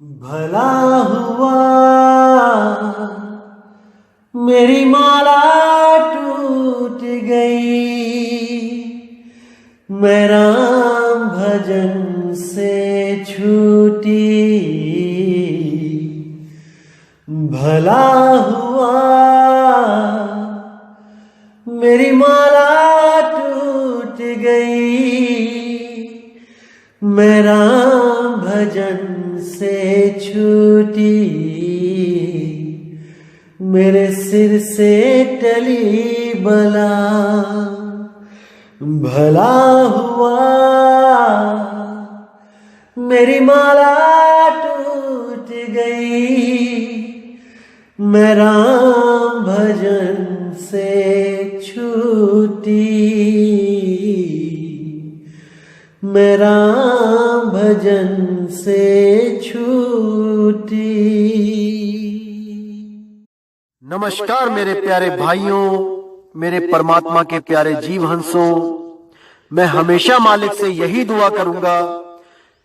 भला हुआ मेरी माला टूट गई, मैं राम भजन से छूटी। भला हुआ मेरी माला टूट गई, मैं राम भजन से छूटी। मेरे सिर से टली बला, भला हुआ मेरी माला टूट गई, मैं राम भजन से छूटी। मैं राम भजन से छूटी। नमस्कार मेरे प्यारे भाइयों, मेरे परमात्मा के प्यारे जीव हंसों। मैं हमेशा मालिक से यही दुआ करूंगा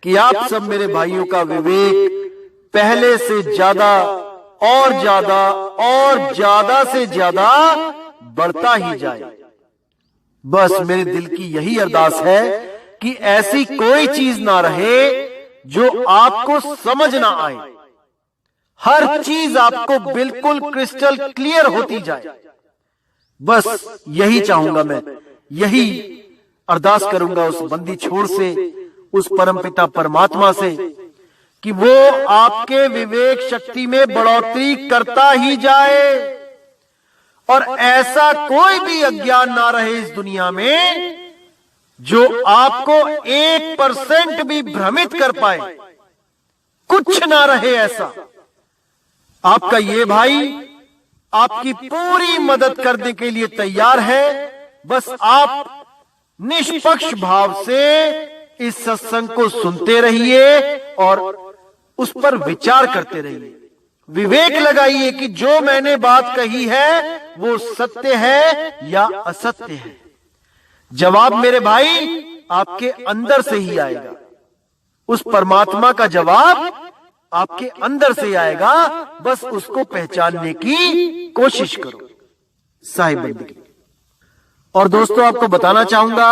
कि आप सब मेरे भाइयों का विवेक पहले से ज्यादा और ज्यादा और ज्यादा से ज्यादा बढ़ता ही जाए। बस मेरे दिल की यही अरदास है कि ऐसी कोई चीज ना रहे जो आपको समझ ना आए। हर चीज आपको बिल्कुल क्रिस्टल क्लियर होती जाए। बस यही चाहूंगा मैं, यही अरदास करूंगा उस बंदी छोड़ से, उस परमपिता परमात्मा से कि वो आपके विवेक शक्ति में बढ़ोतरी करता ही जाए और ऐसा कोई भी अज्ञान ना रहे इस दुनिया में जो आपको 1% भी भ्रमित कर पाए। कुछ ना रहे ऐसा। आपका ये भाई आपकी पूरी मदद करने के लिए तैयार है। बस आप निष्पक्ष भाव से इस सत्संग को सुनते रहिए और उस पर विचार करते रहिए। विवेक लगाइए कि जो मैंने बात कही है वो सत्य है या असत्य है। जवाब मेरे भाई आपके अंदर से ही आएगा। उस परमात्मा का जवाब आपके अंदर से आएगा। बस उसको पहचानने की कोशिश करो। साहिब बंदगी। और दोस्तों, आपको बताना चाहूंगा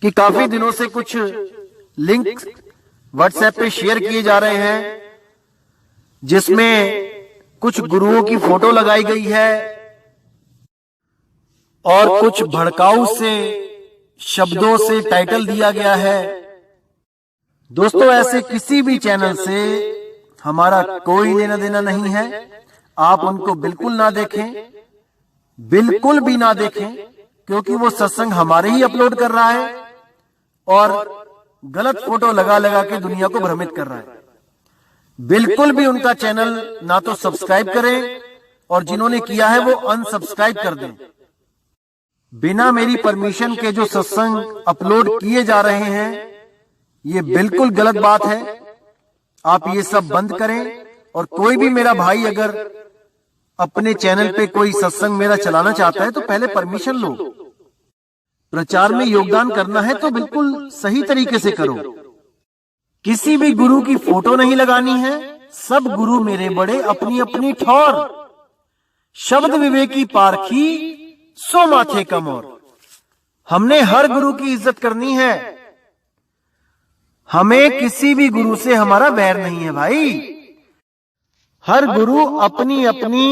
कि काफी दिनों से कुछ लिंक व्हाट्सएप पे शेयर किए जा रहे हैं जिसमें कुछ गुरुओं की फोटो लगाई गई है और कुछ भड़काऊ से शब्दों से टाइटल दिया गया है। दोस्तों, ऐसे किसी भी चैनल से हमारा कोई लेना देना नहीं है। आप उनको बिल्कुल ना देखें, बिल्कुल भी ना देखें, क्योंकि वो सत्संग हमारे ही अपलोड कर रहा है और गलत फोटो लगा लगा के दुनिया को भ्रमित कर रहा है। बिल्कुल भी उनका चैनल ना तो सब्सक्राइब करें और जिन्होंने किया है वो अनसब्सक्राइब कर दें। बिना मेरी परमिशन के जो सत्संग अपलोड किए जा रहे हैं ये बिल्कुल गलत बात है। आप ये सब बंद करें। और कोई भी मेरा भाई अगर अपने चैनल पे कोई सत्संग मेरा चलाना चाहता है तो पहले परमिशन लो। प्रचार में योगदान करना है तो बिल्कुल सही तरीके से करो। किसी भी गुरु की फोटो नहीं लगानी है। सब गुरु मेरे बड़े अपनी अपनी ठौर, शब्द विवेकी पारखी सो माथे कमोर। हमने हर गुरु की इज्जत करनी है। हमें किसी भी गुरु से हमारा बैर नहीं है भाई। हर गुरु अपनी अपनी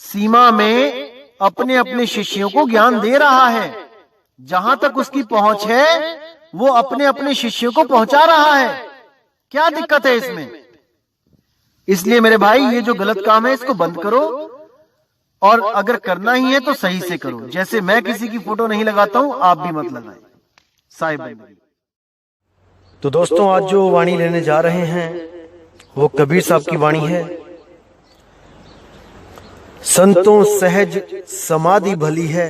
सीमा में अपने अपने शिष्यों को ज्ञान दे रहा है। जहां तक उसकी पहुंच है वो अपने अपने शिष्यों को पहुंचा रहा है। क्या दिक्कत है इसमें? इसलिए मेरे भाई ये जो गलत काम है इसको बंद करो और अगर करना ही है तो सही से करो। जैसे मैं किसी की फोटो नहीं लगाता हूं, आप भी मत लगाएं। साहिब बंदगी। तो दोस्तों, आज जो वाणी लेने जा रहे हैं वो कबीर साहब की वाणी है। संतों सहज समाधि भली है।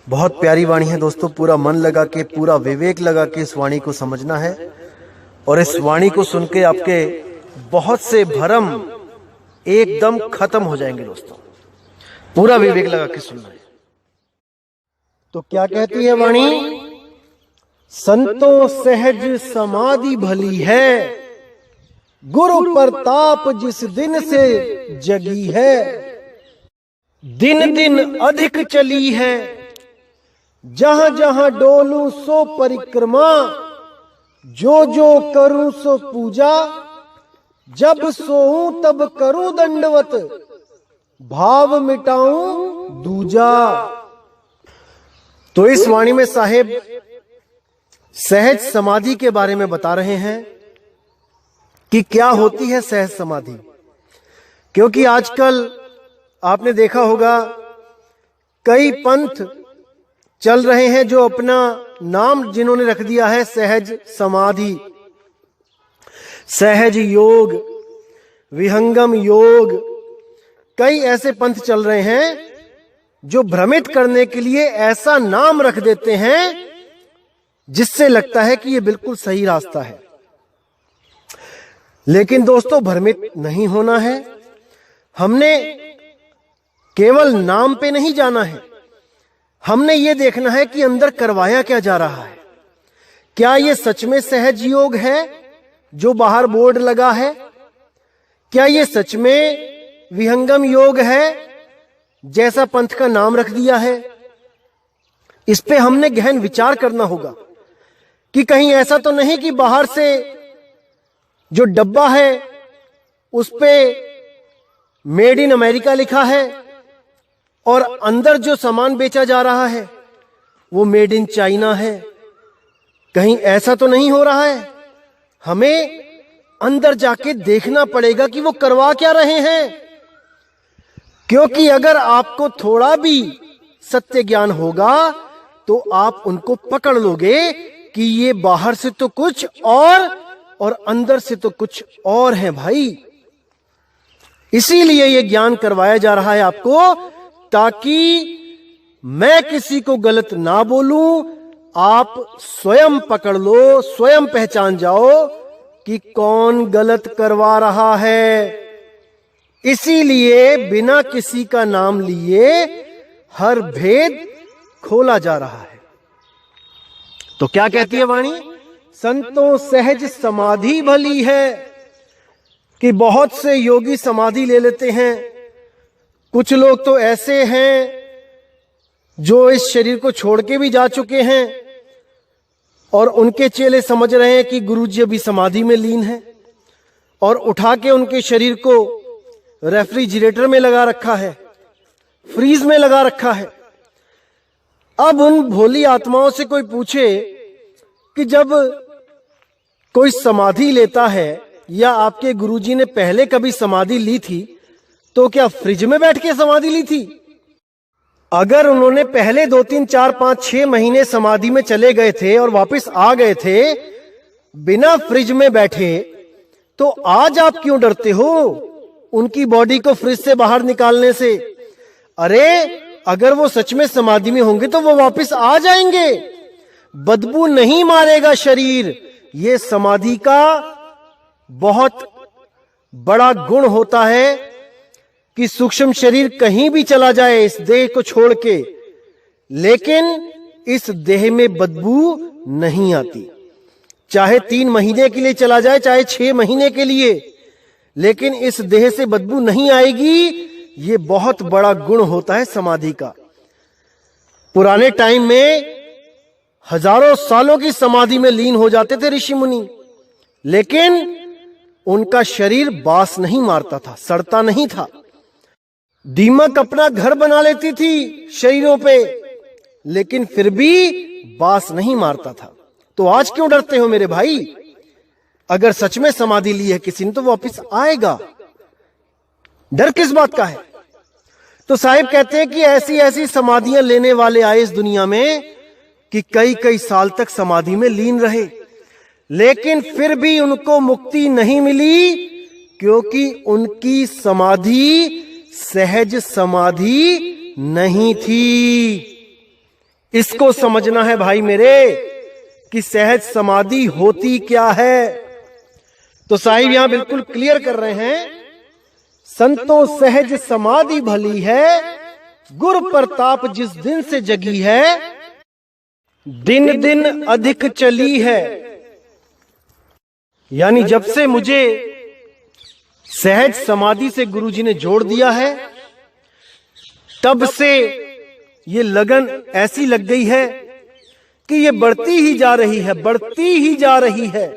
बहुत प्यारी वाणी है दोस्तों। पूरा मन लगा के, पूरा विवेक लगा के इस वाणी को समझना है और इस वाणी को सुन के आपके बहुत से भ्रम एकदम खत्म हो जाएंगे दोस्तों। पूरा विवेक लगा के सुनना है। तो क्या कहती है वाणी? संतों सहज समाधि भली है, गुरु प्रताप जिस दिन से जगी है, दिन दिन अधिक चली है, जहां जहां डोलूं सो परिक्रमा, जो जो करूं सो पूजा, जब सोऊं तब करूं दंडवत, भाव मिटाऊं दूजा। तो इस वाणी में साहेब सहज समाधि के बारे में बता रहे हैं कि क्या होती है सहज समाधि। क्योंकि आजकल आपने देखा होगा कई पंथ चल रहे हैं जो अपना नाम जिन्होंने रख दिया है सहज समाधि, सहज योग, विहंगम योग। कई ऐसे पंथ चल रहे हैं जो भ्रमित करने के लिए ऐसा नाम रख देते हैं जिससे लगता है कि यह बिल्कुल सही रास्ता है। लेकिन दोस्तों, भ्रमित नहीं होना है। हमने केवल नाम पे नहीं जाना है, हमने ये देखना है कि अंदर करवाया क्या जा रहा है। क्या ये सच में सहज योग है जो बाहर बोर्ड लगा है? क्या ये सच में विहंगम योग है जैसा पंथ का नाम रख दिया है? इस पे हमने गहन विचार करना होगा कि कहीं ऐसा तो नहीं कि बाहर से जो डब्बा है उस पे मेड इन अमेरिका लिखा है और अंदर जो सामान बेचा जा रहा है वो मेड इन चाइना है। कहीं ऐसा तो नहीं हो रहा है? हमें अंदर जाके देखना पड़ेगा कि वो करवा क्या रहे हैं। क्योंकि अगर आपको थोड़ा भी सत्य ज्ञान होगा तो आप उनको पकड़ लोगे कि ये बाहर से तो कुछ और अंदर से तो कुछ और है भाई। इसीलिए ये ज्ञान करवाया जा रहा है आपको, ताकि मैं किसी को गलत ना बोलूं, आप स्वयं पकड़ लो, स्वयं पहचान जाओ कि कौन गलत करवा रहा है। इसीलिए बिना किसी का नाम लिए हर भेद खोला जा रहा है। तो क्या कहती है वाणी? संतों सहज समाधि भली है। कि बहुत से योगी समाधि ले लेते हैं। कुछ लोग तो ऐसे हैं जो इस शरीर को छोड़ के भी जा चुके हैं और उनके चेले समझ रहे हैं कि गुरुजी अभी समाधि में लीन है, और उठा के उनके शरीर को रेफ्रिजरेटर में लगा रखा है, फ्रीज में लगा रखा है। अब उन भोली आत्माओं से कोई पूछे कि जब कोई समाधि लेता है या आपके गुरुजी ने पहले कभी समाधि ली थी तो क्या फ्रिज में बैठ के समाधि ली थी? अगर उन्होंने पहले 2, 3, 4, 5, 6 महीने समाधि में चले गए थे और वापस आ गए थे बिना फ्रिज में बैठे, तो आज आप क्यों डरते हो उनकी बॉडी को फ्रिज से बाहर निकालने से? अरे अगर वो सच में समाधि में होंगे तो वो वापस आ जाएंगे, बदबू नहीं मारेगा शरीर। ये समाधि का बहुत बड़ा गुण होता है कि सूक्ष्म शरीर कहीं भी चला जाए इस देह को छोड़ के, लेकिन इस देह में बदबू नहीं आती। चाहे 3 महीने के लिए चला जाए, चाहे 6 महीने के लिए, लेकिन इस देह से बदबू नहीं आएगी। ये बहुत बड़ा गुण होता है समाधि का। पुराने टाइम में हजारों सालों की समाधि में लीन हो जाते थे ऋषि मुनि, लेकिन उनका शरीर बास नहीं मारता था, सड़ता नहीं था। दीमक अपना घर बना लेती थी शरीरों पे, लेकिन फिर भी बास नहीं मारता था। तो आज क्यों डरते हो मेरे भाई? अगर सच में समाधि ली है किसी ने तो वापस आएगा, डर किस बात का है? तो साहिब कहते हैं कि ऐसी ऐसी समाधियां लेने वाले आए इस दुनिया में कि कई कई साल तक समाधि में लीन रहे, लेकिन फिर भी उनको मुक्ति नहीं मिली, क्योंकि उनकी समाधि सहज समाधि नहीं थी। इसको समझना है भाई मेरे कि सहज समाधि होती क्या है। तो साहिब यहां बिल्कुल क्लियर कर रहे हैं, संतों सहज समाधि भली है, गुर प्रताप जिस दिन से जगी है, दिन दिन अधिक चली है। यानी जब से मुझे सहज समाधि से गुरुजी ने जोड़ दिया है। तब से ये लगन ऐसी लग गई है कि ये बढ़ती ही जा रही है, बढ़ती ही जा रही है।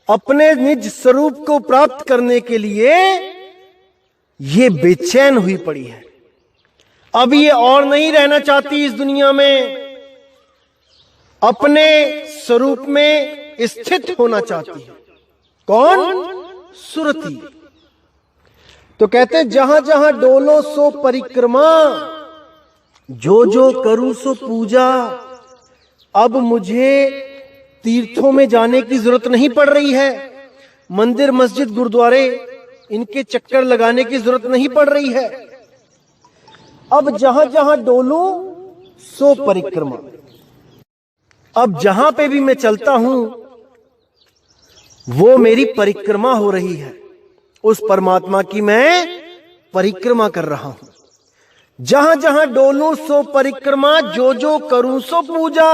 अपने निज स्वरूप को प्राप्त करने के लिए ये बेचैन हुई पड़ी है। अब ये और नहीं रहना चाहती इस दुनिया में, अपने स्वरूप में स्थित होना चाहती है। कौन? सुरती। तो कहते हैं जहां जहां डोलो सो परिक्रमा, जो जो करूं सो पूजा। अब मुझे तीर्थों में जाने की जरूरत नहीं पड़ रही है, मंदिर मस्जिद गुरुद्वारे इनके चक्कर लगाने की जरूरत नहीं पड़ रही है। अब जहां जहां डोलूं सो परिक्रमा। अब जहां पे भी मैं चलता हूं वो मेरी परिक्रमा हो रही है, उस परमात्मा की मैं परिक्रमा कर रहा हूं। जहां जहां डोलूं सो परिक्रमा, जो जो करूं सो पूजा।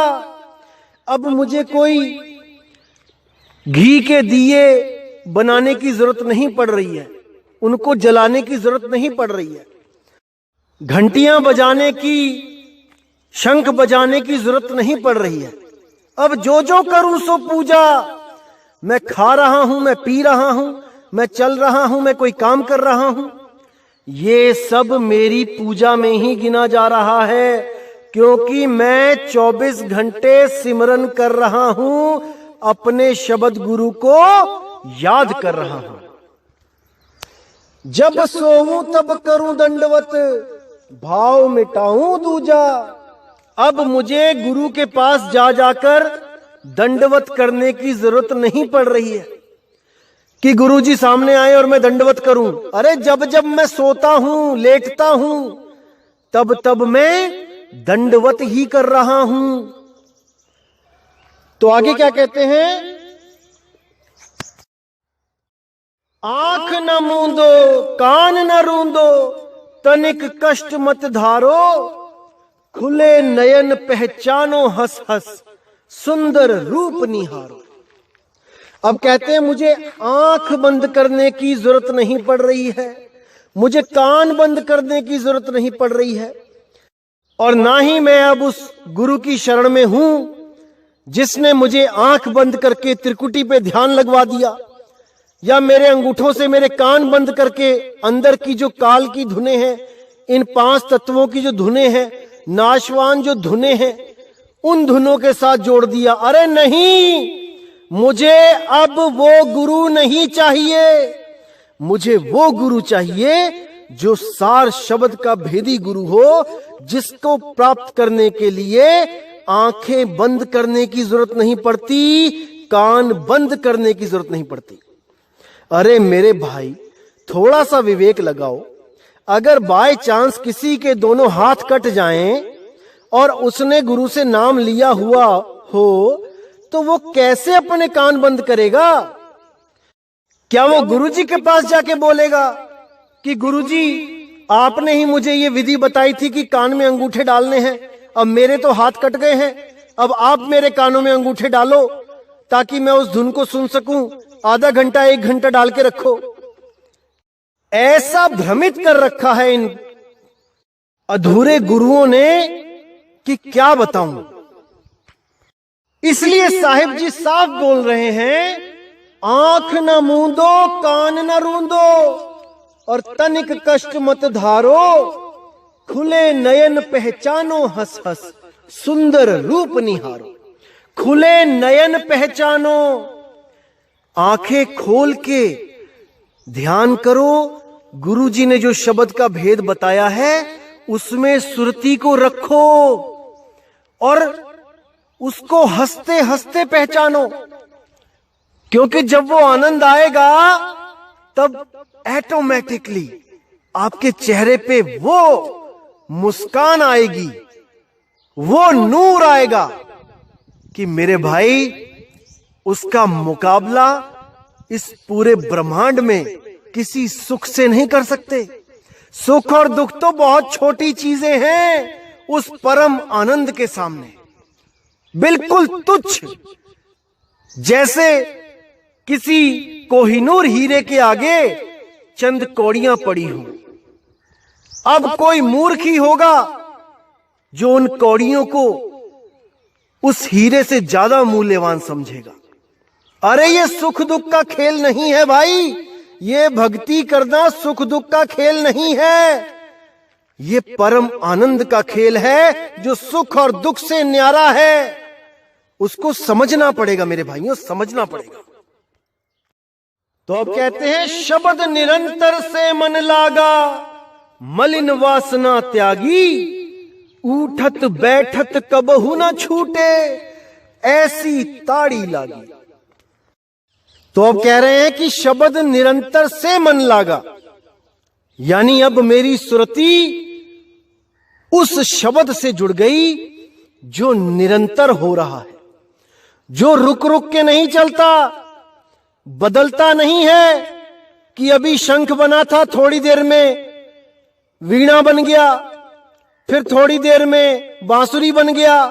अब मुझे कोई घी के दिए बनाने की जरूरत नहीं पड़ रही है, उनको जलाने की जरूरत नहीं पड़ रही है, घंटियां बजाने की, शंख बजाने की जरूरत नहीं पड़ रही है। अब जो जो करूं सो पूजा। मैं खा रहा हूं, मैं पी रहा हूं, मैं चल रहा हूं, मैं कोई काम कर रहा हूं, ये सब मेरी पूजा में ही गिना जा रहा है, क्योंकि मैं 24 घंटे सिमरन कर रहा हूं, अपने शब्द गुरु को याद कर रहा हूं। जब सोऊं तब करूं दंडवत, भाव मिटाऊं दूजा। अब मुझे गुरु के पास जा जाकर दंडवत करने की जरूरत नहीं पड़ रही है कि गुरुजी सामने आए और मैं दंडवत करूं। अरे जब जब मैं सोता हूं, लेटता हूं, तब तब मैं दंडवत ही कर रहा हूं। तो आगे क्या कहते हैं? आंख न मूंदो, कान न रूंदो, तनिक कष्ट मत धारो, खुले नयन पहचानो हंस हंस, सुंदर रूप निहारो। अब कहते हैं मुझे आंख बंद करने की जरूरत नहीं पड़ रही है, मुझे कान बंद करने की जरूरत नहीं पड़ रही है, और ना ही मैं अब उस गुरु की शरण में हूं जिसने मुझे आंख बंद करके त्रिकुटी पे ध्यान लगवा दिया, या मेरे अंगूठों से मेरे कान बंद करके अंदर की जो काल की धुनें हैं, इन 5 तत्वों की जो धुनें हैं, नाशवान जो धुनें हैं, उन धुनों के साथ जोड़ दिया। अरे नहीं, मुझे अब वो गुरु नहीं चाहिए, मुझे वो गुरु चाहिए जो सार शब्द का भेदी गुरु हो, जिसको प्राप्त करने के लिए आंखें बंद करने की जरूरत नहीं पड़ती, कान बंद करने की जरूरत नहीं पड़ती। अरे मेरे भाई, थोड़ा सा विवेक लगाओ। अगर बाय चांस किसी के दोनों हाथ कट जाएं और उसने गुरु से नाम लिया हुआ हो, तो वो कैसे अपने कान बंद करेगा? क्या वो गुरुजी के पास जाके बोलेगा कि गुरुजी आपने ही मुझे ये विधि बताई थी कि कान में अंगूठे डालने हैं, अब मेरे तो हाथ कट गए हैं, अब आप मेरे कानों में अंगूठे डालो ताकि मैं उस धुन को सुन सकूं, आधा घंटा 1 घंटा डाल के रखो। ऐसा भ्रमित कर रखा है इन अधूरे गुरुओं ने कि क्या बताऊं। इसलिए साहिब जी साफ बोल रहे हैं, आंख न मूंदो, कान न रूंदो, और तनिक कष्ट मत धारो, खुले नयन पहचानो हंस हंस, सुंदर रूप निहारो। खुले नयन पहचानो, आंखें खोल के ध्यान करो। गुरुजी ने जो शब्द का भेद बताया है उसमें सुरती को रखो और उसको हंसते हंसते पहचानो, क्योंकि जब वो आनंद आएगा तब ऑटोमेटिकली आपके चेहरे पे वो मुस्कान आएगी, वो नूर आएगा कि मेरे भाई, उसका मुकाबला इस पूरे ब्रह्मांड में किसी सुख से नहीं कर सकते। सुख और दुख तो बहुत छोटी चीजें हैं उस परम आनंद के सामने, बिल्कुल तुच्छ। जैसे किसी कोहिनूर हीरे के आगे चंद कौड़ियां पड़ी हों। अब कोई मूर्ख ही होगा जो उन कौड़ियों को उस हीरे से ज्यादा मूल्यवान समझेगा। अरे ये सुख दुख का खेल नहीं है भाई, ये भक्ति करना सुख दुख का खेल नहीं है, ये परम आनंद का खेल है जो सुख और दुख से न्यारा है। उसको समझना पड़ेगा मेरे भाइयों, समझना पड़ेगा। तो अब कहते हैं, शब्द निरंतर से मन लागा, मलिन वासना त्यागी, उठत बैठत कबहू न छूटे, ऐसी ताड़ी लागी। तो अब कह रहे हैं कि शब्द निरंतर से मन लागा, यानी अब मेरी सुरती उस शब्द से जुड़ गई जो निरंतर हो रहा है, जो रुक रुक के नहीं चलता, बदलता नहीं है कि अभी शंख बना था, थोड़ी देर में वीणा बन गया, फिर थोड़ी देर में बांसुरी बन गया।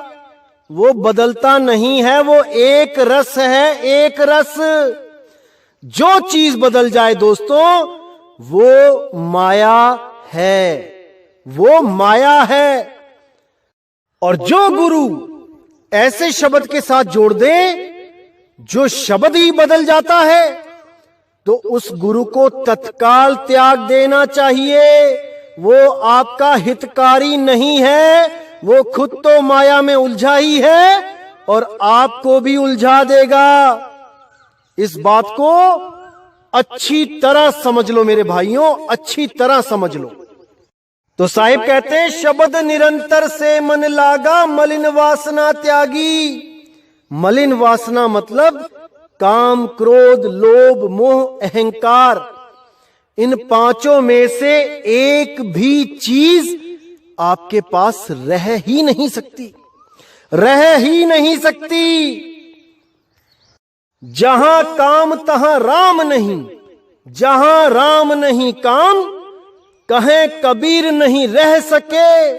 वो बदलता नहीं है, वो एक रस है, एक रस। जो चीज बदल जाए दोस्तों, वो माया है, वो माया है। और जो गुरु ऐसे शब्द के साथ जोड़ दे जो शब्द ही बदल जाता है, तो उस गुरु को तत्काल त्याग देना चाहिए। वो आपका हितकारी नहीं है, वो खुद तो माया में उलझा ही है और आपको भी उलझा देगा। इस बात को अच्छी तरह समझ लो मेरे भाइयों, अच्छी तरह समझ लो। तो साहिब कहते हैं, शब्द निरंतर से मन लागा, मलिन वासना त्यागी। मलिन वासना मतलब काम, क्रोध, लोभ, मोह, अहंकार। इन पांचों में से एक भी चीज आपके पास रह ही नहीं सकती, रह ही नहीं सकती। जहां काम तहां राम नहीं, जहां राम नहीं काम, कहें कबीर नहीं रह सके,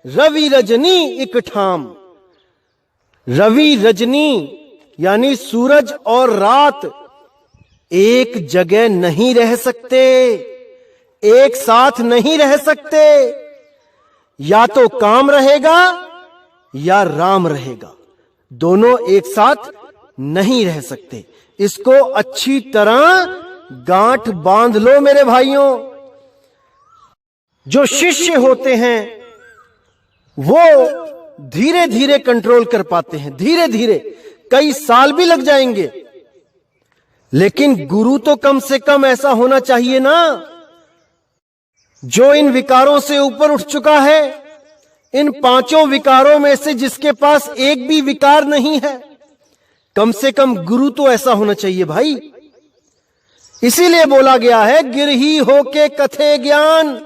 रवि रजनी इक ठाम। रवि रजनी यानी सूरज और रात एक जगह नहीं रह सकते, एक साथ नहीं रह सकते। या तो काम रहेगा या राम रहेगा, दोनों एक साथ नहीं रह सकते। इसको अच्छी तरह गांठ बांध लो मेरे भाइयों। जो शिष्य होते हैं वो धीरे धीरे कंट्रोल कर पाते हैं, धीरे धीरे, कई साल भी लग जाएंगे, लेकिन गुरु तो कम से कम ऐसा होना चाहिए ना, जो इन विकारों से ऊपर उठ चुका है। इन पांचों विकारों में से जिसके पास एक भी विकार नहीं है, कम से कम गुरु तो ऐसा होना चाहिए भाई। इसीलिए बोला गया है, गिरही होके कथे ज्ञान,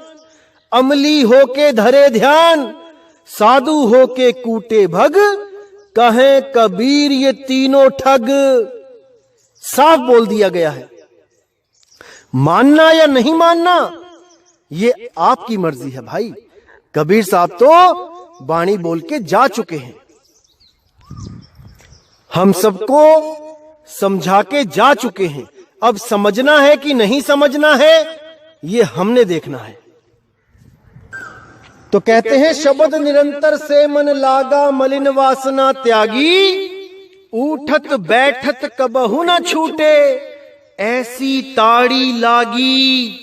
अमली होके धरे ध्यान, साधु होके कूटे भग, कहें कबीर ये तीनों ठग। साफ बोल दिया गया है। मानना या नहीं मानना ये आपकी मर्जी है भाई। कबीर साहब तो बाणी बोल के जा चुके हैं, हम सबको समझा के जा चुके हैं। अब समझना है कि नहीं समझना है, ये हमने देखना है। तो कहते हैं, शब्द निरंतर से मन लागा, मलिन वासना त्यागी, उठत बैठत कबहू न छूटे, ऐसी ताड़ी लागी।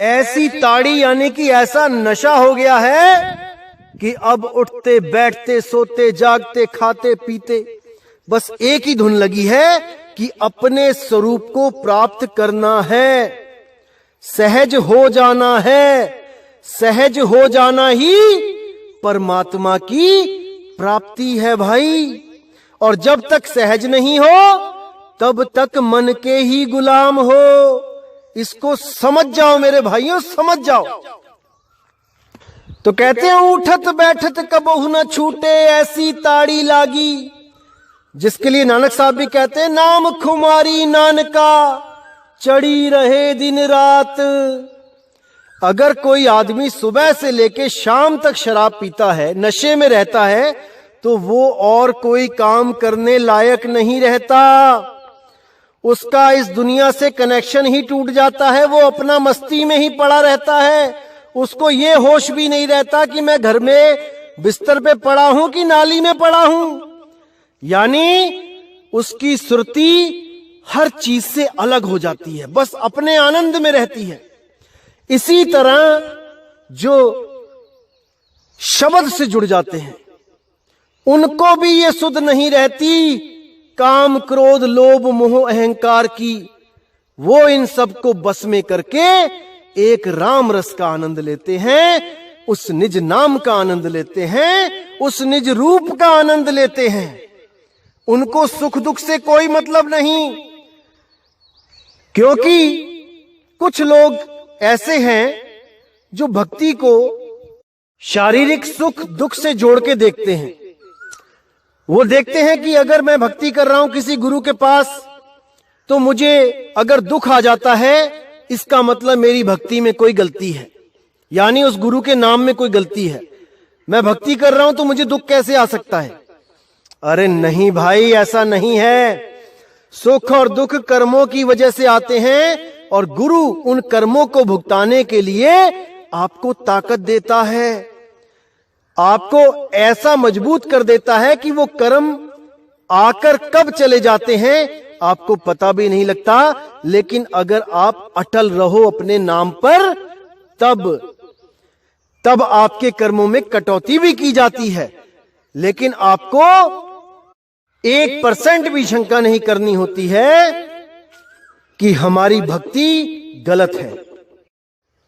ऐसी ताड़ी यानी कि ऐसा नशा हो गया है कि अब उठते बैठते सोते जागते खाते पीते बस एक ही धुन लगी है कि अपने स्वरूप को प्राप्त करना है, सहज हो जाना है। सहज हो जाना ही परमात्मा की प्राप्ति है भाई। और जब तक सहज नहीं हो तब तक मन के ही गुलाम हो। इसको समझ जाओ मेरे भाइयों, समझ जाओ। तो कहते हैं, उठत बैठत कबहू न छूटे, ऐसी ताड़ी लागी। जिसके लिए नानक साहब भी कहते हैं, नाम खुमारी नानका, चढ़ी रहे दिन रात। अगर कोई आदमी सुबह से लेके शाम तक शराब पीता है, नशे में रहता है, तो वो और कोई काम करने लायक नहीं रहता। उसका इस दुनिया से कनेक्शन ही टूट जाता है। वो अपना मस्ती में ही पड़ा रहता है। उसको ये होश भी नहीं रहता कि मैं घर में बिस्तर पे पड़ा हूं कि नाली में पड़ा हूं। यानी उसकी सुरती हर चीज से अलग हो जाती है, बस अपने आनंद में रहती है। इसी तरह जो शब्द से जुड़ जाते हैं उनको भी ये सुध नहीं रहती काम क्रोध लोभ मोह अहंकार की। वो इन सब को बस में करके एक राम रस का आनंद लेते हैं, उस निज नाम का आनंद लेते हैं, उस निज रूप का आनंद लेते हैं। उनको सुख दुख से कोई मतलब नहीं, क्योंकि कुछ लोग ऐसे हैं जो भक्ति को शारीरिक सुख दुख से जोड़ के देखते हैं। वो देखते हैं कि अगर मैं भक्ति कर रहा हूं किसी गुरु के पास तो मुझे अगर दुख आ जाता है इसका मतलब मेरी भक्ति में कोई गलती है, यानी उस गुरु के नाम में कोई गलती है। मैं भक्ति कर रहा हूं तो मुझे दुख कैसे आ सकता है? अरे नहीं भाई, ऐसा नहीं है। सुख और दुख कर्मों की वजह से आते हैं और गुरु उन कर्मों को भुगताने के लिए आपको ताकत देता है, आपको ऐसा मजबूत कर देता है कि वो कर्म आकर कब चले जाते हैं आपको पता भी नहीं लगता। लेकिन अगर आप अटल रहो अपने नाम पर तब आपके कर्मों में कटौती भी की जाती है, लेकिन आपको 1% भी शंका नहीं करनी होती है कि हमारी भक्ति गलत है।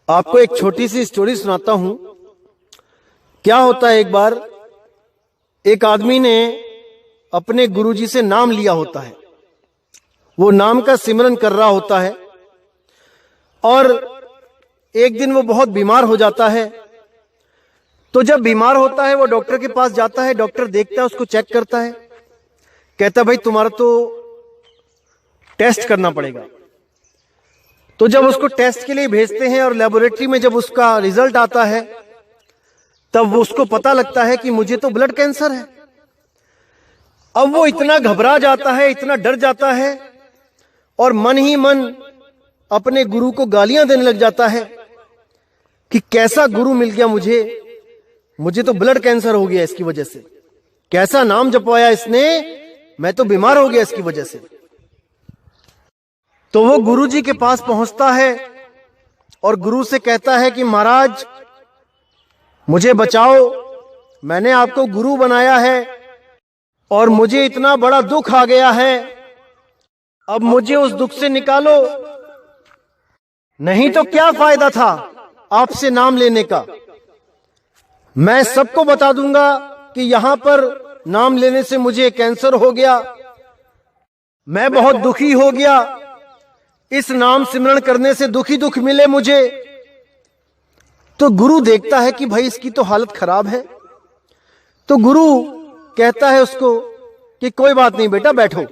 आपको एक छोटी सी स्टोरी सुनाता हूं। क्या होता है, एक बार एक आदमी ने अपने गुरुजी से नाम लिया होता है। वो नाम का सिमरन कर रहा होता है और एक दिन वो बहुत बीमार हो जाता है। तो जब बीमार होता है वो डॉक्टर के पास जाता है। डॉक्टर देखता है, उसको चेक करता है, कहता है भाई तुम्हारा तो टेस्ट करना पड़ेगा। तो जब उसको टेस्ट के लिए भेजते हैं और लेबोरेटरी में जब उसका रिजल्ट आता है तब वो उसको पता लगता है कि मुझे तो ब्लड कैंसर है। अब वो इतना घबरा जाता है, इतना डर जाता है और मन ही मन अपने गुरु को गालियां देने लग जाता है कि कैसा गुरु मिल गया मुझे तो ब्लड कैंसर हो गया इसकी वजह से, कैसा नाम जपवाया इसने, मैं तो बीमार हो गया इसकी वजह से। तो वो गुरु जी के पास पहुंचता है और गुरु से कहता है कि महाराज मुझे बचाओ, मैंने आपको गुरु बनाया है और मुझे इतना बड़ा दुख आ गया है, अब मुझे उस दुख से निकालो, नहीं तो क्या फायदा था आपसे नाम लेने का। मैं सबको बता दूंगा कि यहां पर नाम लेने से मुझे कैंसर हो गया, मैं बहुत दुखी हो गया, इस नाम सिमरन करने से दुखी दुख मिले मुझे। तो गुरु देखता है कि भाई इसकी तो हालत खराब है। तो गुरु कहता है उसको कि कोई बात नहीं बेटा, बैठो।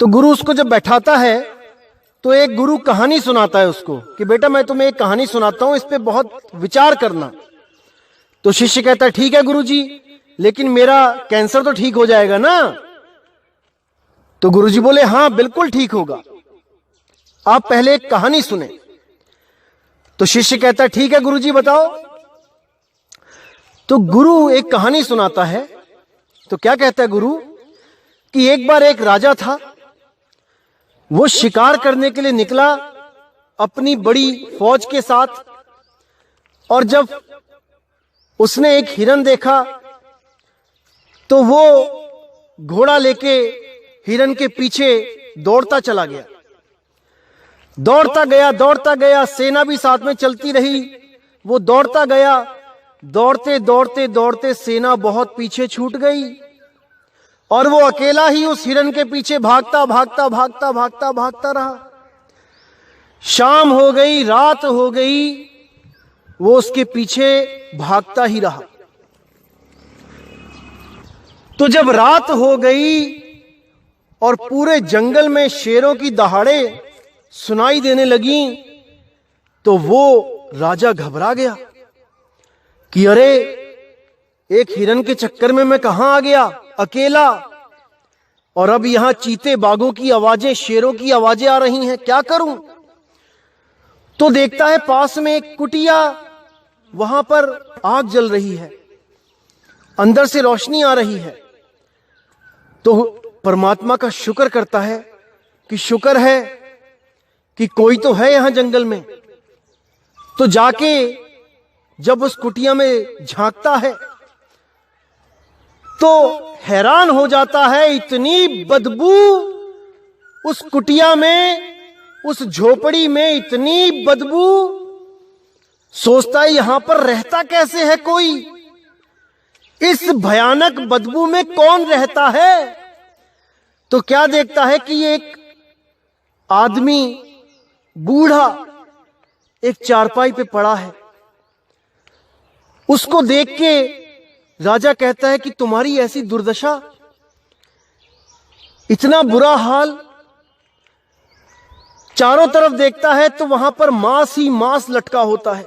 तो गुरु उसको जब बैठाता है तो एक गुरु कहानी सुनाता है उसको कि बेटा मैं तुम्हें एक कहानी सुनाता हूं, इस पे बहुत विचार करना। तो शिष्य कहता है ठीक है गुरु जी, लेकिन मेरा कैंसर तो ठीक हो जाएगा ना? तो गुरु जी बोले हाँ बिल्कुल ठीक होगा, आप पहले एक कहानी सुने। तो शिष्य कहता है ठीक है गुरु जी बताओ। तो गुरु एक कहानी सुनाता है। तो क्या कहता है गुरु कि एक बार एक राजा था, वो शिकार करने के लिए निकला अपनी बड़ी फौज के साथ, और जब उसने एक हिरन देखा तो वो घोड़ा लेके हिरन के पीछे दौड़ता चला गया, दौड़ता गया, सेना भी साथ में चलती रही। वो दौड़ता गया, दौड़ते सेना बहुत पीछे छूट गई और वो अकेला ही उस हिरन के पीछे भागता रहा। शाम हो गई, रात हो गई, वो उसके पीछे भागता ही रहा। तो जब रात हो गई और पूरे जंगल में शेरों की दहाड़े सुनाई देने लगी तो वो राजा घबरा गया कि अरे एक हिरन के चक्कर में मैं कहां आ गया अकेला। और अब यहां चीते बाघों की आवाजें, शेरों की आवाजें आ रही हैं, क्या करूं? तो देखता है पास में एक कुटिया, वहां पर आग जल रही है, अंदर से रोशनी आ रही है। तो परमात्मा का शुक्र करता है कि शुक्र है कि कोई तो है यहां जंगल में। तो जाके जब उस कुटिया में झांकता है तो हैरान हो जाता है, इतनी बदबू उस कुटिया में, उस झोपड़ी में इतनी बदबू। सोचता है यहां पर रहता कैसे है कोई, इस भयानक बदबू में कौन रहता है? तो क्या देखता है कि एक आदमी बूढ़ा एक चारपाई पे पड़ा है। उसको देख के राजा कहता है कि तुम्हारी ऐसी दुर्दशा, इतना बुरा हाल। चारों तरफ देखता है तो वहां पर मांस ही मांस लटका होता है,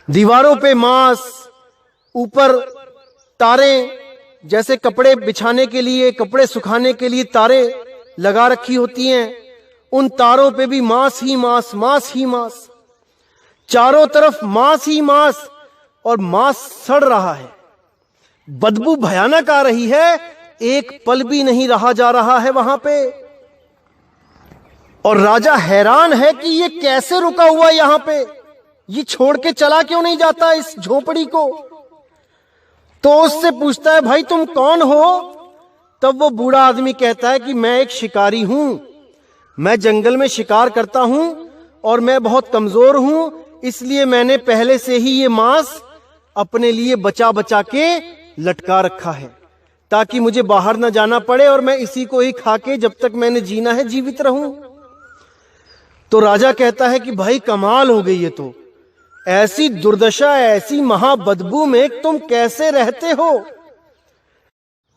दीवारों पे मांस, ऊपर तारें, जैसे कपड़े बिछाने के लिए, कपड़े सुखाने के लिए तारें लगा रखी होती हैं, उन तारों पे भी मांस ही मांस, मांस ही मांस, चारों तरफ मांस ही मांस, और मांस सड़ रहा है, बदबू भयानक आ रही है, एक पल भी नहीं रहा जा रहा है वहां पे। और राजा हैरान है कि ये कैसे रुका हुआ यहां पे, ये छोड़ के चला क्यों नहीं जाता इस झोपड़ी को? तो उससे पूछता है भाई तुम कौन हो? तब वो बूढ़ा आदमी कहता है कि मैं एक शिकारी हूं, मैं जंगल में शिकार करता हूं और मैं बहुत कमजोर हूं, इसलिए मैंने पहले से ही ये मांस अपने लिए बचा बचा के लटका रखा है ताकि मुझे बाहर ना जाना पड़े और मैं इसी को ही खा के जब तक मैंने जीना है जीवित रहूं। तो राजा कहता है कि भाई कमाल हो गई है, तो ऐसी दुर्दशा, ऐसी महाबदबू में तुम कैसे रहते हो?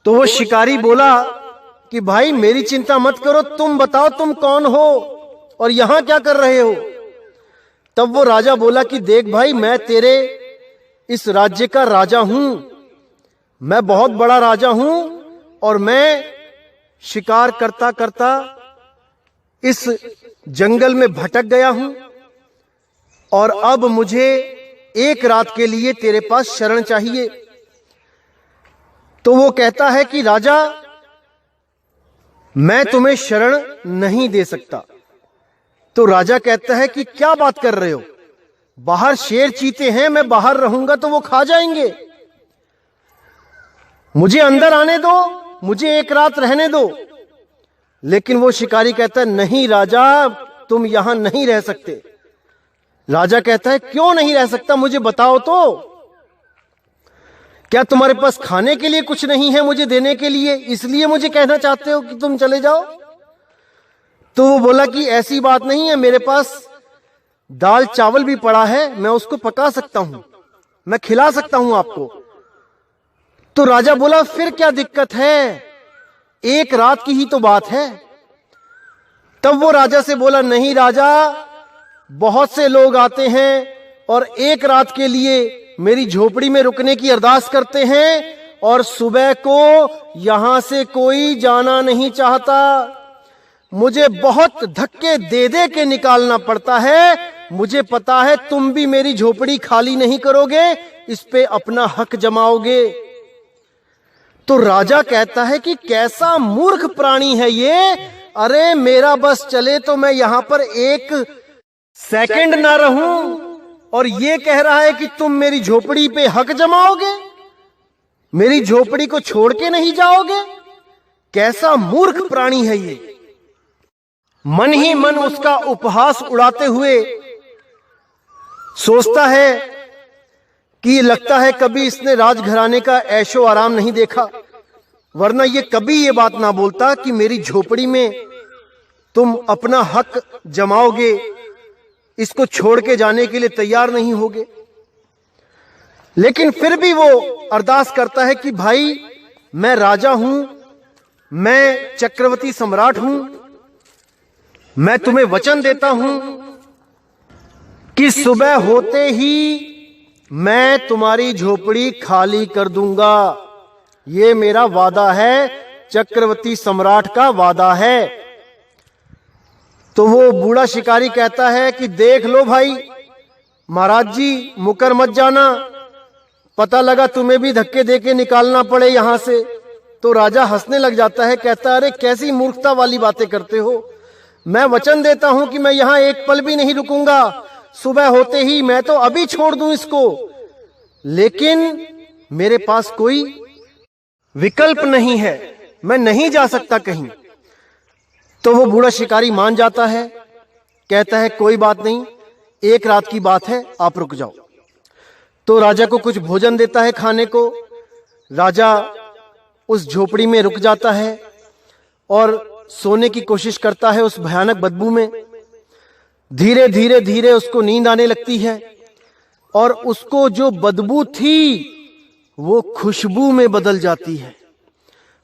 तो वो शिकारी बोला कि भाई मेरी चिंता मत करो, तुम बताओ तुम कौन हो और यहां क्या कर रहे हो? तब वो राजा बोला कि देख भाई, मैं तेरे इस राज्य का राजा हूं, मैं बहुत बड़ा राजा हूं और मैं शिकार करता करता इस जंगल में भटक गया हूं और अब मुझे एक रात के लिए तेरे पास शरण चाहिए। तो वो कहता है कि राजा मैं तुम्हें शरण नहीं दे सकता। तो राजा कहता है कि क्या बात कर रहे हो, बाहर शेर चीते हैं, मैं बाहर रहूंगा तो वो खा जाएंगे, मुझे अंदर आने दो, मुझे एक रात रहने दो। लेकिन वो शिकारी कहता है नहीं राजा, तुम यहां नहीं रह सकते। राजा कहता है क्यों नहीं रह सकता, मुझे बताओ तो, क्या तुम्हारे पास खाने के लिए कुछ नहीं है मुझे देने के लिए, इसलिए मुझे कहना चाहते हो कि तुम चले जाओ? तो वो बोला कि ऐसी बात नहीं है, मेरे पास दाल चावल भी पड़ा है, मैं उसको पका सकता हूं, मैं खिला सकता हूं आपको। तो राजा बोला फिर क्या दिक्कत है, एक रात की ही तो बात है। तब वो राजा से बोला नहीं राजा, बहुत से लोग आते हैं और एक रात के लिए मेरी झोपड़ी में रुकने की अरदास करते हैं और सुबह को यहां से कोई जाना नहीं चाहता, मुझे बहुत धक्के दे दे के निकालना पड़ता है। मुझे पता है तुम भी मेरी झोपड़ी खाली नहीं करोगे, इस पे अपना हक जमाओगे। तो राजा कहता है कि कैसा मूर्ख प्राणी है ये, अरे मेरा बस चले तो मैं यहां पर एक सेकंड ना रहूं और ये कह रहा है कि तुम मेरी झोपड़ी पे हक जमाओगे, मेरी झोपड़ी को छोड़ के नहीं जाओगे, कैसा मूर्ख प्राणी है ये। मन ही मन उसका उपहास उड़ाते हुए सोचता है कि लगता है कभी इसने राजघराने का ऐशो आराम नहीं देखा, वरना ये कभी ये बात ना बोलता कि मेरी झोपड़ी में तुम अपना हक जमाओगे, इसको छोड़ के जाने के लिए तैयार नहीं होगे। लेकिन फिर भी वो अरदास करता है कि भाई मैं राजा हूं, मैं चक्रवर्ती सम्राट हूं, मैं तुम्हें वचन देता हूं कि सुबह होते ही मैं तुम्हारी झोपड़ी खाली कर दूंगा, ये मेरा वादा है, चक्रवर्ती सम्राट का वादा है। तो वो बूढ़ा शिकारी कहता है कि देख लो भाई, महाराज जी मुकर मत जाना, पता लगा तुम्हें भी धक्के देके निकालना पड़े यहां से। तो राजा हंसने लग जाता है, कहता है अरे कैसी मूर्खता वाली बातें करते हो, मैं वचन देता हूं कि मैं यहां एक पल भी नहीं रुकूंगा, सुबह होते ही मैं तो अभी छोड़ दूं इसको, लेकिन मेरे पास कोई विकल्प नहीं है, मैं नहीं जा सकता कहीं। तो वो बूढ़ा शिकारी मान जाता है, कहता है कोई बात नहीं, एक रात की बात है, आप रुक जाओ। तो राजा को कुछ भोजन देता है खाने को। राजा उस झोपड़ी में रुक जाता है और सोने की कोशिश करता है उस भयानक बदबू में। धीरे धीरे धीरे उसको नींद आने लगती है और उसको जो बदबू थी वो खुशबू में बदल जाती है।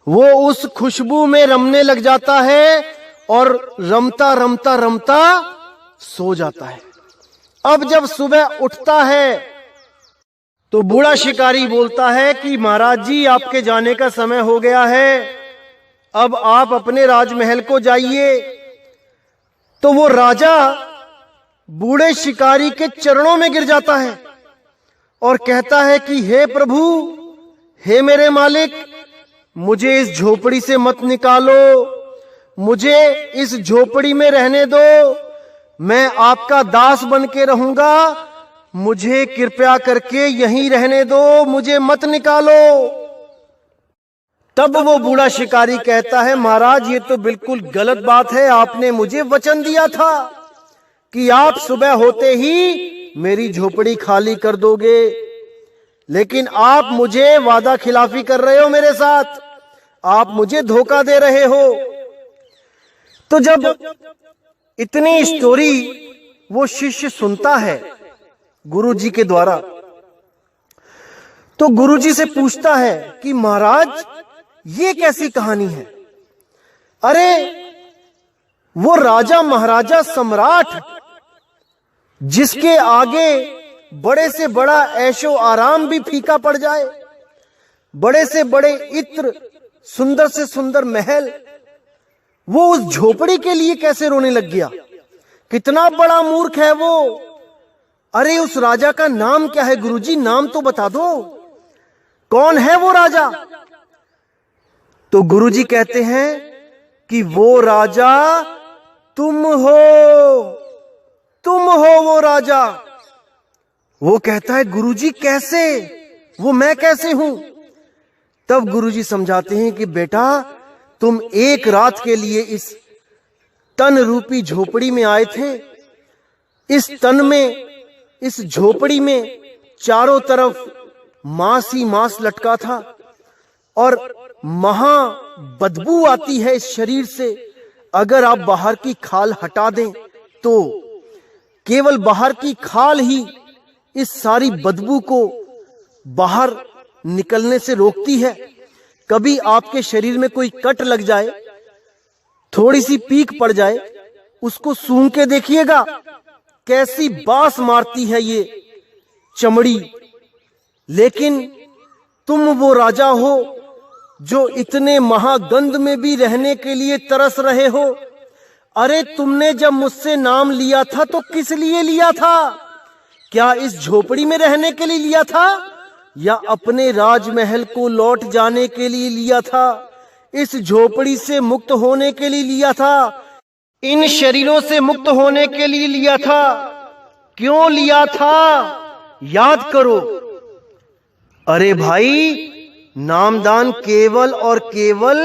वो उस खुशबू में रमने लग जाता है और रमता रमता रमता सो जाता है। अब जब सुबह उठता है तो बूढ़ा शिकारी बोलता है कि महाराज जी आपके जाने का समय हो गया है, अब आप अपने राजमहल को जाइए। तो वो राजा बूढ़े शिकारी के चरणों में गिर जाता है और कहता है कि हे प्रभु, हे मेरे मालिक, मुझे इस झोपड़ी से मत निकालो, मुझे इस झोपड़ी में रहने दो, मैं आपका दास बन के रहूंगा, मुझे कृपया करके यहीं रहने दो, मुझे मत निकालो। तब वो बूढ़ा शिकारी कहता है महाराज ये तो बिल्कुल गलत बात है, आपने मुझे वचन दिया था कि आप सुबह होते ही मेरी झोपड़ी खाली कर दोगे, लेकिन आप मुझे वादा खिलाफी कर रहे हो मेरे साथ, आप मुझे धोखा दे रहे हो। तो जब इतनी स्टोरी वो शिष्य सुनता है गुरुजी के द्वारा, तो गुरुजी से पूछता है कि महाराज ये कैसी कहानी है? अरे वो राजा महाराजा सम्राट जिसके आगे बड़े से बड़ा ऐशो आराम भी फीका पड़ जाए, बड़े से बड़े इत्र, सुंदर से सुंदर महल, वो उस झोपड़ी के लिए कैसे रोने लग गया? कितना बड़ा मूर्ख है वो। अरे उस राजा का नाम क्या है गुरुजी, नाम तो बता दो, कौन है वो राजा? तो गुरुजी कहते हैं कि वो राजा तुम हो, तुम हो वो राजा। वो कहता है गुरुजी कैसे, वो मैं कैसे हूं? तब गुरुजी समझाते हैं कि बेटा तुम एक रात के लिए इस तन रूपी झोपड़ी में आए थे। इस तन में, इस झोपड़ी में चारों तरफ मांस ही मांस लटका था और महा बदबू आती है इस शरीर से। अगर आप बाहर की खाल हटा दें तो केवल बाहर की खाल ही इस सारी बदबू को बाहर निकलने से रोकती है। कभी आपके शरीर में कोई कट लग जाए, थोड़ी सी पीक पड़ जाए, उसको सूंघ के देखिएगा कैसी बास मारती है ये चमड़ी। लेकिन तुम वो राजा हो जो इतने महागंध में भी रहने के लिए तरस रहे हो। अरे तुमने जब मुझसे नाम लिया था तो किस लिए लिया था? क्या इस झोपड़ी में रहने के लिए लिया था या अपने राजमहल को लौट जाने के लिए लिया था? इस झोपड़ी से मुक्त होने के लिए लिया था? इन शरीरों से मुक्त होने के लिए लिया था? क्यों लिया था? याद करो। अरे भाई, नामदान केवल और केवल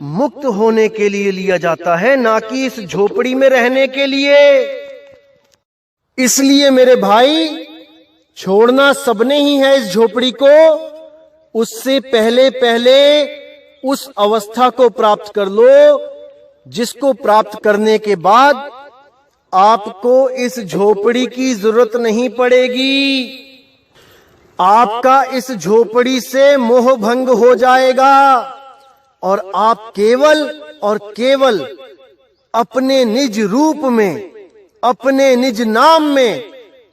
मुक्त होने के लिए लिया जाता है, ना कि इस झोपड़ी में रहने के लिए। इसलिए मेरे भाई, छोड़ना सबने ही है इस झोपड़ी को। उससे पहले पहले उस अवस्था को प्राप्त कर लो जिसको प्राप्त करने के बाद आपको इस झोपड़ी की जरूरत नहीं पड़ेगी। आपका इस झोपड़ी से मोह भंग हो जाएगा और आप केवल और केवल अपने निज रूप में, अपने निज नाम में,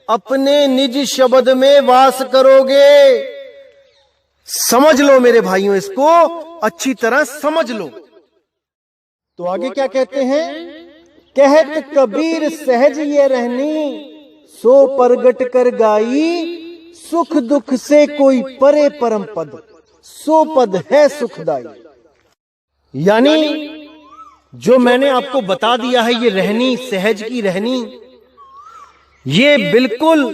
अपने निज शब्द में वास करोगे। समझ लो मेरे भाइयों, इसको अच्छी तरह समझ लो। तो आगे क्या कहते हैं? कहत कबीर सहज ये रहनी, सो परगट कर गाई, सुख दुख से कोई परे परम पद, सो पद है सुखदाई। यानी जो मैंने आपको बता दिया है, ये रहनी, सहज की रहनी, ये बिल्कुल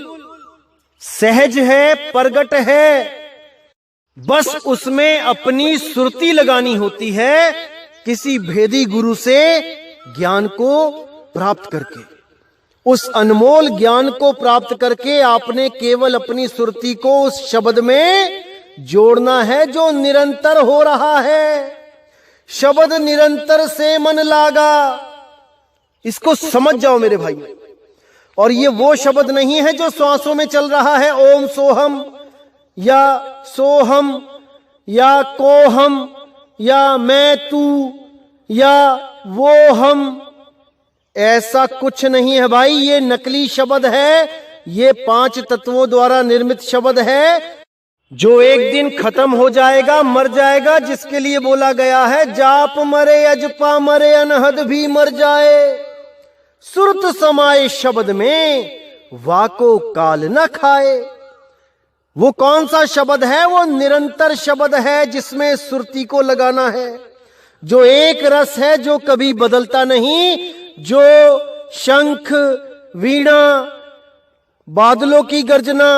सहज है, प्रगट है। बस उसमें अपनी सुरती लगानी होती है, किसी भेदी गुरु से ज्ञान को प्राप्त करके। उस अनमोल ज्ञान को प्राप्त करके आपने केवल अपनी सुरती को उस शब्द में जोड़ना है जो निरंतर हो रहा है। शब्द निरंतर से मन लागा, इसको समझ जाओ मेरे भाई। और ये वो शब्द नहीं है जो श्वासों में चल रहा है, ओम सोहम या सोहम या कोहम या मैं तू या वो हम, ऐसा कुछ नहीं है भाई। ये नकली शब्द है, ये 5 तत्वों द्वारा निर्मित शब्द है, जो एक दिन खत्म हो जाएगा, मर जाएगा, जिसके लिए बोला गया है जाप मरे अजपा मरे अनहद भी मर जाए, सुरत समाए शब्द में वाको काल न खाए। वो कौन सा शब्द है? वो निरंतर शब्द है जिसमें सुरती को लगाना है, जो एक रस है, जो कभी बदलता नहीं, जो शंख, वीणा, बादलों की गर्जना,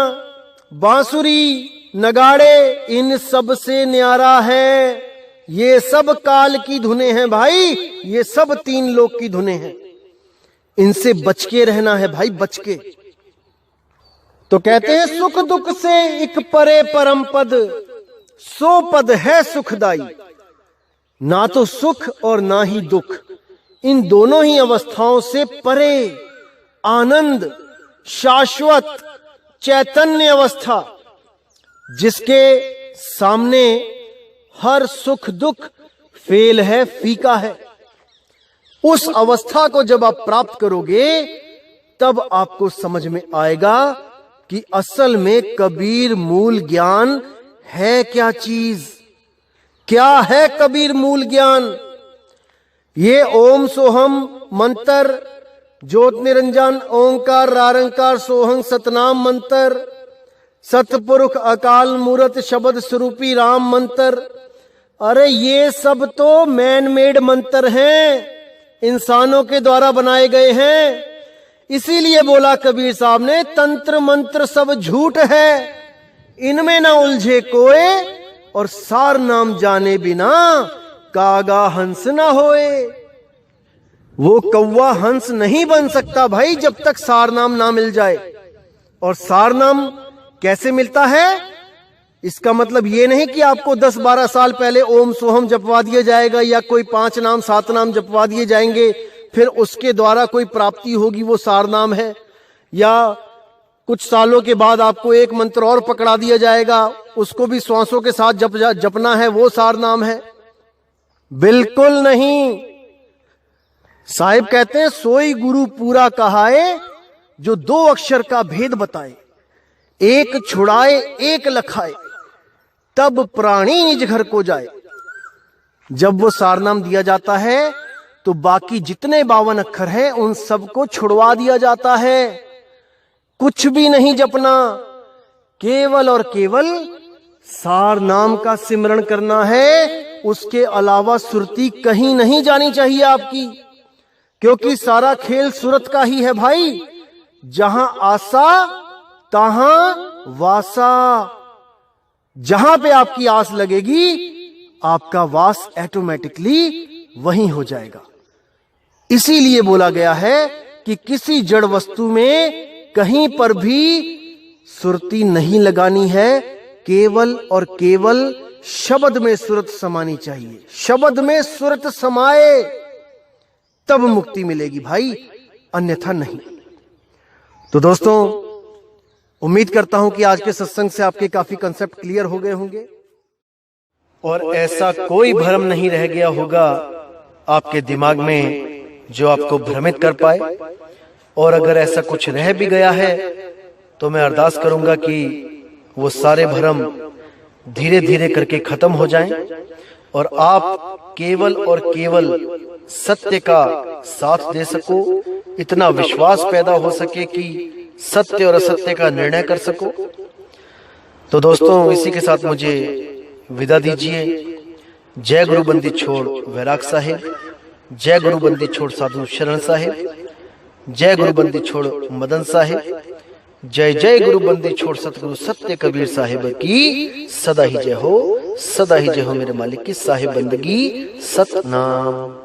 बांसुरी, नगाड़े, इन सब से न्यारा है। ये सब काल की धुनें हैं भाई, ये सब 3 लोक की धुनें हैं। इनसे बच के रहना है भाई, बच के। तो कहते हैं सुख दुख से एक परे परम पद, सो पद है सुखदाई। ना तो सुख और ना ही दुख, इन दोनों ही अवस्थाओं से परे आनंद, शाश्वत चैतन्य अवस्था, जिसके सामने हर सुख दुख फेल है, फीका है। उस अवस्था को जब आप प्राप्त करोगे, तब आपको समझ में आएगा कि असल में कबीर मूल ज्ञान है क्या चीज। क्या है कबीर मूल ज्ञान? ये ओम सोहम मंत्र, ज्योत निरंजन ओंकार रारंकार सोहं सतनाम मंत्र, सतपुरुष अकाल मूरत शब्द स्वरूपी राम मंत्र, अरे ये सब तो मैन मेड मंत्र हैं, इंसानों के द्वारा बनाए गए हैं। इसीलिए बोला कबीर साहब ने, तंत्र मंत्र सब झूठ है, इनमें ना उलझे कोई, और सार नाम जाने बिना कागा हंस ना होए। वो कौवा हंस नहीं बन सकता भाई जब तक सार नाम ना मिल जाए। और सार नाम कैसे मिलता है? इसका मतलब ये नहीं कि आपको 10-12 साल पहले ओम सोहम जपवा दिया जाएगा, या कोई 5 नाम 7 नाम जपवा दिए जाएंगे, फिर उसके द्वारा कोई प्राप्ति होगी, वो सार नाम है। या कुछ सालों के बाद आपको एक मंत्र और पकड़ा दिया जाएगा, उसको भी श्वासों के साथ जपना है, वो सार नाम है। बिल्कुल नहीं। साहिब कहते हैं, सोई गुरु पूरा कहाए, जो 2 अक्षर का भेद बताए, एक छुड़ाए एक लखाए, तब प्राणी निज घर को जाए। जब वो सारनाम दिया जाता है तो बाकी जितने 52 अक्षर हैं उन सबको छुड़वा दिया जाता है। कुछ भी नहीं जपना, केवल और केवल सार नाम का सिमरण करना है। उसके अलावा सुरती कहीं नहीं जानी चाहिए आपकी, क्योंकि सारा खेल सुरत का ही है भाई। जहां आशा तहां वासा, जहां पे आपकी आस लगेगी आपका वास ऑटोमेटिकली वहीं हो जाएगा। इसीलिए बोला गया है कि किसी जड़ वस्तु में कहीं पर भी सुरती नहीं लगानी है, केवल और केवल शब्द में सुरत समानी चाहिए। शब्द में सुरत समाए तब मुक्ति मिलेगी भाई, अन्यथा नहीं। तो दोस्तों, उम्मीद करता हूं कि आज के सत्संग से आपके काफी कंसेप्ट क्लियर हो गए होंगे और ऐसा कोई भ्रम नहीं रह गया होगा आपके दिमाग में जो आपको भ्रमित कर पाए। और अगर ऐसा कुछ रह भी गया है तो मैं अरदास करूंगा कि वो सारे भ्रम धीरे धीरे करके खत्म हो जाएं और आप केवल और केवल सत्य का साथ दे सको, इतना विश्वास पैदा हो सके कि सत्य और असत्य का निर्णय कर सको। तो दोस्तों, इसी के साथ मुझे विदा दीजिए। जय गुरु बंदी छोड़ वैराग साहिब, जय गुरु बंदी छोड़ साधु शरण साहिब, जय गुरु बंदी छोड़ मदन साहिब, जय जय गुरु बंदी छोड़ सतगुरु सत्य कबीर साहिब की सदा ही जय हो, सदा ही जय हो मेरे मालिक की साहिब बंदगी सतनाम।